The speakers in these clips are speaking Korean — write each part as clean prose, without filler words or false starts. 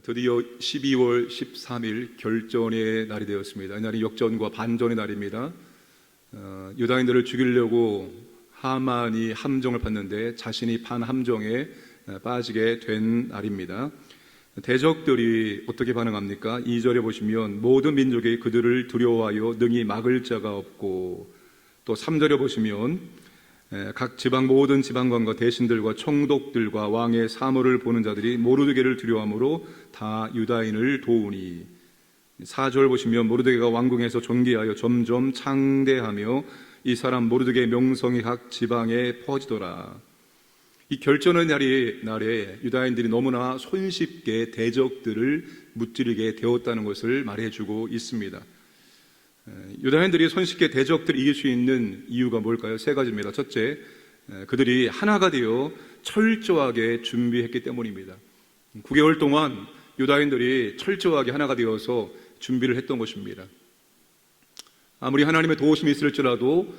드디어 12월 13일 결전의 날이 되었습니다. 이날이 역전과 반전의 날입니다. 유다인들을 죽이려고 하만이 함정을 팠는데 자신이 판 함정에 빠지게 된 날입니다. 대적들이 어떻게 반응합니까? 2절에 보시면 모든 민족이 그들을 두려워하여 능히 막을 자가 없고, 또 3절에 보시면 각 지방 모든 지방관과 대신들과 총독들과 왕의 사물을 보는 자들이 모르드게를 두려워함으로 다 유다인을 도우니, 4절 보시면 모르드게가 왕궁에서 존귀하여 점점 창대하며 이 사람 모르드게의 명성이 각 지방에 퍼지더라. 이 결전의 날에 유다인들이 너무나 손쉽게 대적들을 무찌르게 되었다는 것을 말해주고 있습니다. 유다인들이 손쉽게 대적들을 이길 수 있는 이유가 뭘까요? 세 가지입니다. 첫째, 그들이 하나가 되어 철저하게 준비했기 때문입니다. 9개월 동안 유다인들이 철저하게 하나가 되어서 준비를 했던 것입니다. 아무리 하나님의 도우심이 있을지라도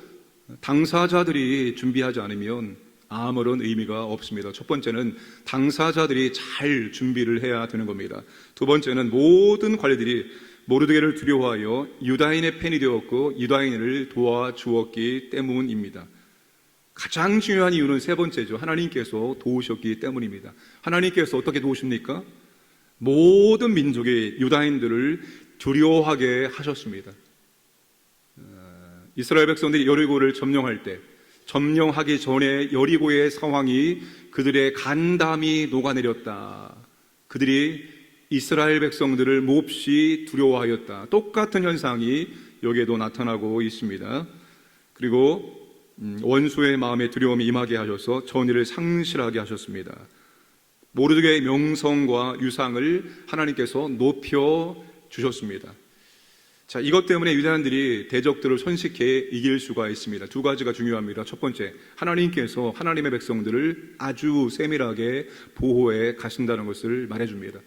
당사자들이 준비하지 않으면 아무런 의미가 없습니다. 첫 번째는 당사자들이 잘 준비를 해야 되는 겁니다. 두 번째는 모든 관리들이 모르드게를 두려워하여 유다인의 편이 되었고 유다인을 도와주었기 때문입니다. 가장 중요한 이유는 세 번째죠. 하나님께서 도우셨기 때문입니다. 하나님께서 어떻게 도우십니까? 모든 민족의 유다인들을 두려워하게 하셨습니다. 이스라엘 백성들이 여리고를 점령할 때, 점령하기 전에 여리고의 상황이 그들의 간담이 녹아내렸다. 그들이 이스라엘 백성들을 몹시 두려워하였다. 똑같은 현상이 여기에도 나타나고 있습니다. 그리고 원수의 마음에 두려움이 임하게 하셔서 전의를 상실하게 하셨습니다. 모르드게의 명성과 유상을 하나님께서 높여 주셨습니다. 자, 이것 때문에 유다인들이 대적들을 손쉽게 이길 수가 있습니다. 두 가지가 중요합니다. 첫 번째, 하나님께서 하나님의 백성들을 아주 세밀하게 보호해 가신다는 것을 말해줍니다.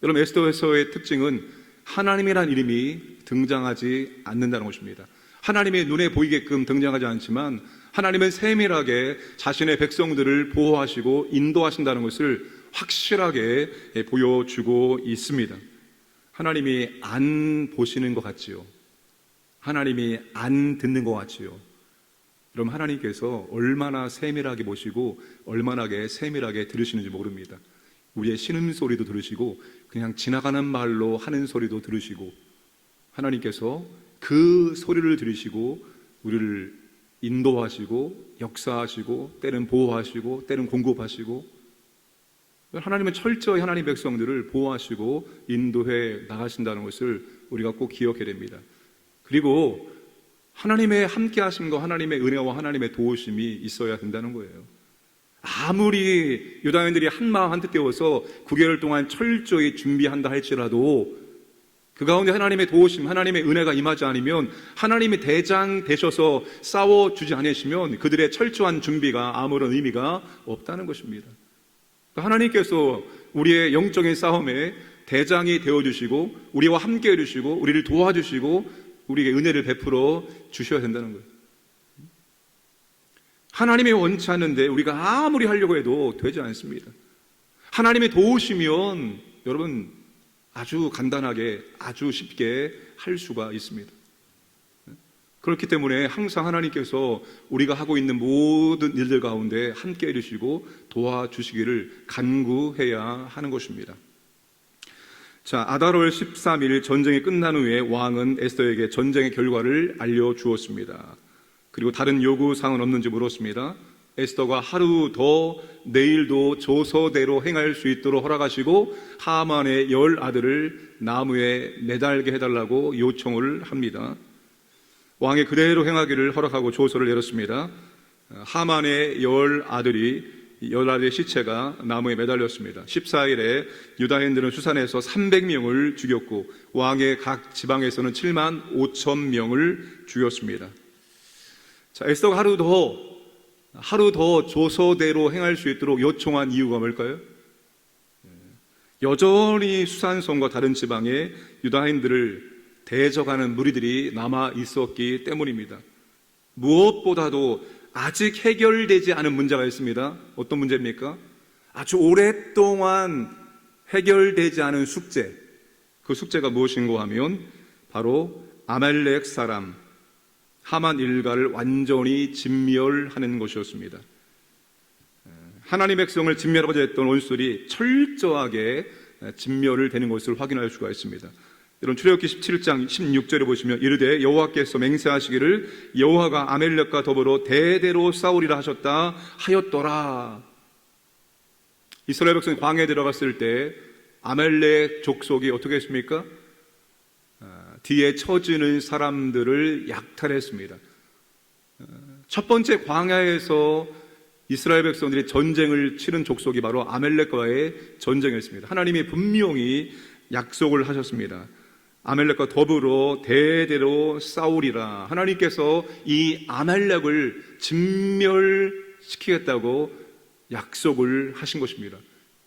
여러분, 에스더서의 특징은 하나님이란 이름이 등장하지 않는다는 것입니다. 하나님의 눈에 보이게끔 등장하지 않지만 하나님은 세밀하게 자신의 백성들을 보호하시고 인도하신다는 것을 확실하게 보여주고 있습니다. 하나님이 안 보시는 것 같지요? 하나님이 안 듣는 것 같지요? 여러분, 하나님께서 얼마나 세밀하게 보시고 얼마나 세밀하게 들으시는지 모릅니다. 우리의 신음소리도 들으시고 그냥 지나가는 말로 하는 소리도 들으시고, 하나님께서 그 소리를 들으시고 우리를 인도하시고 역사하시고 때는 보호하시고 때는 공급하시고, 하나님은 철저히 하나님 백성들을 보호하시고 인도해 나가신다는 것을 우리가 꼭 기억해야 됩니다. 그리고 하나님의 함께하심과 하나님의 은혜와 하나님의 도우심이 있어야 된다는 거예요. 아무리 유다인들이 한마음 한뜻 되어서 9개월 동안 철저히 준비한다 할지라도 그 가운데 하나님의 도우심, 하나님의 은혜가 임하지 않으면, 하나님이 대장 되셔서 싸워주지 않으시면 그들의 철저한 준비가 아무런 의미가 없다는 것입니다. 하나님께서 우리의 영적인 싸움에 대장이 되어주시고 우리와 함께 해주시고 우리를 도와주시고 우리에게 은혜를 베풀어 주셔야 된다는 거예요. 하나님이 원치 않는데 우리가 아무리 하려고 해도 되지 않습니다. 하나님이 도우시면 여러분 아주 간단하게 아주 쉽게 할 수가 있습니다. 그렇기 때문에 항상 하나님께서 우리가 하고 있는 모든 일들 가운데 함께 해주시고 도와주시기를 간구해야 하는 것입니다. 자, 아달월 13일 전쟁이 끝난 후에 왕은 에스더에게 전쟁의 결과를 알려주었습니다. 그리고 다른 요구사항은 없는지 물었습니다. 에스더가 하루 더 내일도 조서대로 행할 수 있도록 허락하시고 하만의 10 아들을 나무에 매달게 해달라고 요청을 합니다. 왕이 그대로 행하기를 허락하고 조서를 내렸습니다. 하만의 10 아들이 10 아들의 시체가 나무에 매달렸습니다. 14일에 유다인들은 수산에서 300명을 죽였고 왕의 각 지방에서는 7만 5천 명을 죽였습니다. 자, 에스더가 하루 더 조서대로 행할 수 있도록 요청한 이유가 뭘까요? 여전히 수산성과 다른 지방에 유다인들을 대적하는 무리들이 남아 있었기 때문입니다. 무엇보다도 아직 해결되지 않은 문제가 있습니다. 어떤 문제입니까? 아주 오랫동안 해결되지 않은 숙제, 그 숙제가 무엇인가 하면 바로 아말렉 사람 하만 일가를 완전히 진멸하는 것이었습니다. 하나님의 백성을 진멸하고자 했던 원수들이 철저하게 진멸을 되는 것을 확인할 수가 있습니다. 여러분 출애굽기 17장 16절에 보시면 이르되 여호와께서 맹세하시기를 여호와가 아말렉과 더불어 대대로 싸우리라 하셨다 하였더라. 이스라엘 백성이 광야에 들어갔을 때 아말렉 족속이 어떻게 했습니까? 뒤에 처지는 사람들을 약탈했습니다. 첫 번째 광야에서 이스라엘 백성들이 전쟁을 치른 족속이 바로 아말렉과의 전쟁이었습니다. 하나님이 분명히 약속을 하셨습니다. 아말렉과 더불어 대대로 싸우리라. 하나님께서 이 아말렉을 진멸시키겠다고 약속을 하신 것입니다.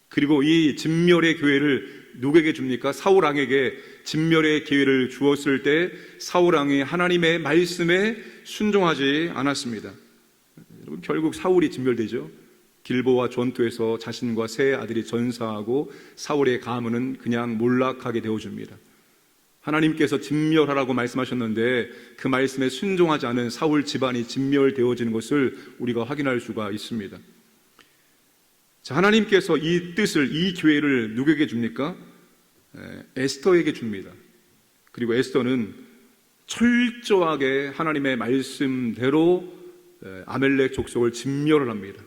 그리고 이 진멸의 기회를 누구에게 줍니까? 사울 왕에게 진멸의 기회를 주었을 때 사울 왕이 하나님의 말씀에 순종하지 않았습니다. 여러분, 결국 사울이 진멸되죠. 길보아 전투에서 자신과 세 아들이 전사하고 사울의 가문은 그냥 몰락하게 되어줍니다. 하나님께서 진멸하라고 말씀하셨는데 그 말씀에 순종하지 않은 사울 집안이 진멸되어지는 것을 우리가 확인할 수가 있습니다. 자, 하나님께서 이 뜻을, 이 기회를 누구에게 줍니까? 에스더에게 줍니다. 그리고 에스더는 철저하게 하나님의 말씀대로 아말렉 족속을 진멸을 합니다.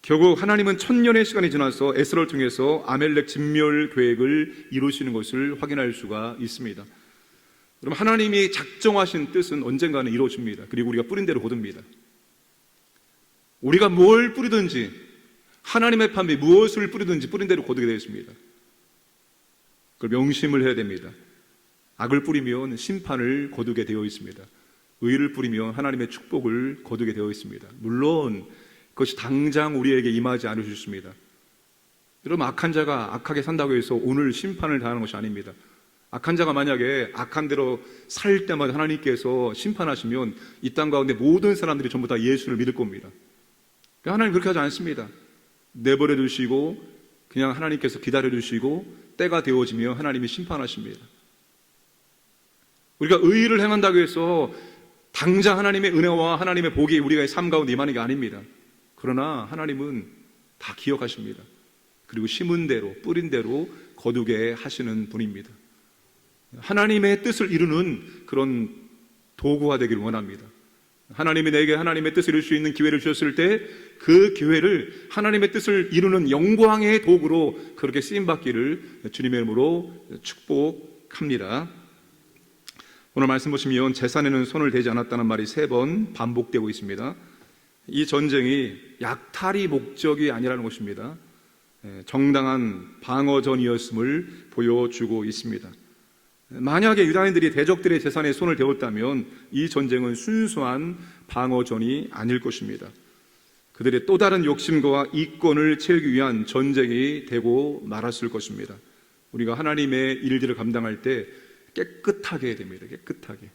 결국 하나님은 1000년의 시간이 지나서 에스더를 통해서 아말렉 진멸 계획을 이루시는 것을 확인할 수가 있습니다. 그럼 하나님이 작정하신 뜻은 언젠가는 이루어집니다. 그리고 우리가 뿌린 대로 거둡니다. 우리가 뭘 뿌리든지 하나님의 판에 무엇을 뿌리든지 뿌린 대로 거두게 되어 있습니다. 그걸 명심을 해야 됩니다. 악을 뿌리면 심판을 거두게 되어 있습니다. 의를 뿌리면 하나님의 축복을 거두게 되어 있습니다. 물론 그것이 당장 우리에게 임하지 않으셨습니다. 여러분, 악한 자가 악하게 산다고 해서 오늘 심판을 당하는 것이 아닙니다. 악한 자가 만약에 악한 대로 살 때마다 하나님께서 심판하시면 이 땅 가운데 모든 사람들이 전부 다 예수를 믿을 겁니다. 하나님 그렇게 하지 않습니다. 내버려 두시고 그냥 하나님께서 기다려 주시고 때가 되어지면 하나님이 심판하십니다. 우리가 의의를 행한다고 해서 당장 하나님의 은혜와 하나님의 복이 우리가 삶 가운데 임하는 게 아닙니다. 그러나 하나님은 다 기억하십니다. 그리고 심은 대로 뿌린 대로 거두게 하시는 분입니다. 하나님의 뜻을 이루는 그런 도구가 되기를 원합니다. 하나님이 내게 하나님의 뜻을 이룰 수 있는 기회를 주셨을 때 그 기회를 하나님의 뜻을 이루는 영광의 도구로 그렇게 쓰임받기를 주님의 이름으로 축복합니다. 오늘 말씀 보시면 재산에는 손을 대지 않았다는 말이 3번 반복되고 있습니다. 이 전쟁이 약탈이 목적이 아니라는 것입니다. 정당한 방어전이었음을 보여주고 있습니다. 만약에 유다인들이 대적들의 재산에 손을 대었다면 이 전쟁은 순수한 방어전이 아닐 것입니다. 그들의 또 다른 욕심과 이권을 채우기 위한 전쟁이 되고 말았을 것입니다. 우리가 하나님의 일들을 감당할 때 깨끗하게 해야 됩니다. 깨끗하게,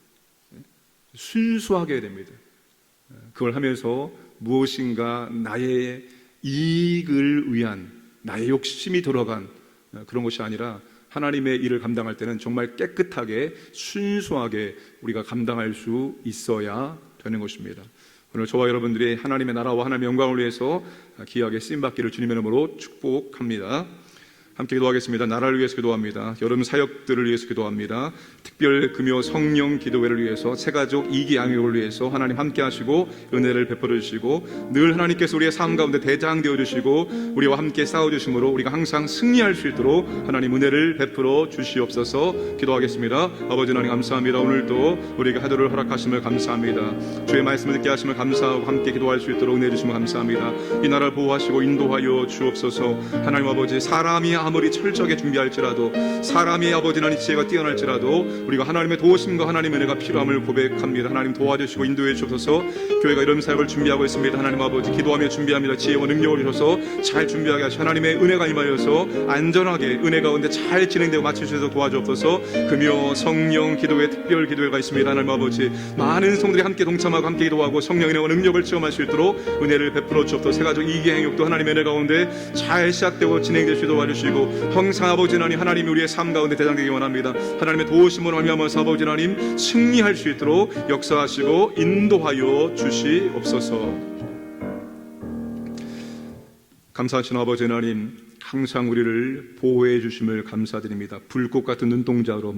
순수하게 해야 됩니다. 그걸 하면서 무엇인가 나의 이익을 위한 나의 욕심이 들어간 그런 것이 아니라 하나님의 일을 감당할 때는 정말 깨끗하게 순수하게 우리가 감당할 수 있어야 되는 것입니다. 오늘 저와 여러분들이 하나님의 나라와 하나님의 영광을 위해서 귀하게 쓰임받기를 주님의 이름으로 축복합니다. 함께 기도하겠습니다. 나라를 위해서 기도합니다. 여름 사역들을 위해서 기도합니다. 특별 금요 성령 기도회를 위해서 새가족 2기 양육을 위해서 하나님 함께 하시고 은혜를 베풀어 주시고 늘 하나님께서 우리의 삶 가운데 대장 되어 주시고 우리와 함께 싸워 주심으로 우리가 항상 승리할 수 있도록 하나님 은혜를 베풀어 주시옵소서. 기도하겠습니다. 아버지 하나님 감사합니다. 오늘도 우리에게 하도를 허락하심을 감사합니다. 주의 말씀을 듣게 하심을 감사하고 함께 기도할 수 있도록 은혜 주심을 감사합니다. 이 나라를 보호하시고 인도하여 주옵소서. 하나님 아버지, 사람이 아무리 철저하게 준비할지라도, 사람의 아버지 하나님 지혜가 뛰어날지라도 우리가 하나님의 도우심과 하나님의 은혜가 필요함을 고백합니다. 하나님 도와주시고 인도해 주셔서 교회가 이런 사역을 준비하고 있습니다. 하나님 아버지 기도하며 준비합니다. 지혜와 능력을 주셔서 잘 준비하게 하시고 하나님의 은혜가 임하여서 안전하게 은혜 가운데 잘 진행되고 마치셔서 도와주옵소서. 금요 성령 기도회 특별 기도회가 있습니다. 하나님 아버지 많은 성들이 함께 동참하고 함께 기도하고 성령의 은혜와 능력을 체험할 수 있도록 은혜를 베풀어 주옵소서. 세 가족 이기 행육도 하나님의 은혜 가운데 잘 시작되고 진행되시도록 도와주시고 항상 아버지 하나님, 하나님이 우리의 삶 가운데 대장되기 원합니다. 하나님의 도우심으로 말미암아서 아버지 하나님 승리할 수 있도록 역사하시고 인도하여 주시옵소서. 감사하신 아버지 하나님, 항상 우리를 보호해 주심을 감사드립니다. 불꽃 같은 눈동자로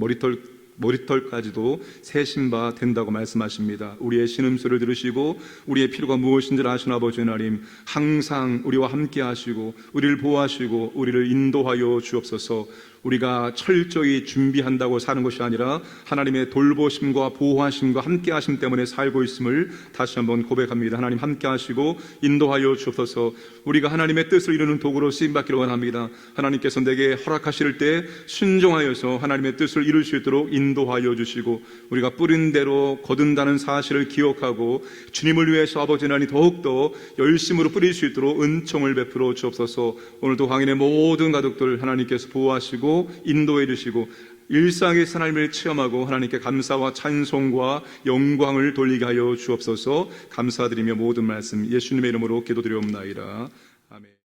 머리털까지도 세신 바 된다고 말씀하십니다. 우리의 신음소리를 들으시고 우리의 필요가 무엇인지를 아시는 아버지 하나님, 항상 우리와 함께 하시고 우리를 보호하시고 우리를 인도하여 주옵소서. 우리가 철저히 준비한다고 사는 것이 아니라 하나님의 돌보심과 보호하심과 함께 하심 때문에 살고 있음을 다시 한번 고백합니다. 하나님 함께 하시고 인도하여 주옵소서. 우리가 하나님의 뜻을 이루는 도구로 쓰임받기를 원합니다. 하나님께서 내게 허락하실 때 순종하여서 하나님의 뜻을 이룰 수 있도록 인도하여 주시고, 우리가 뿌린 대로 거둔다는 사실을 기억하고 주님을 위해서 아버지 하나님 더욱더 열심으로 뿌릴 수 있도록 은총을 베풀어 주옵소서. 오늘도 황인의 모든 가족들 하나님께서 보호하시고 인도해 주시고 일상에서 하나님을 체험하고 하나님께 감사와 찬송과 영광을 돌리게 하여 주옵소서. 감사드리며 모든 말씀 예수님의 이름으로 기도드리옵나이다. 아멘.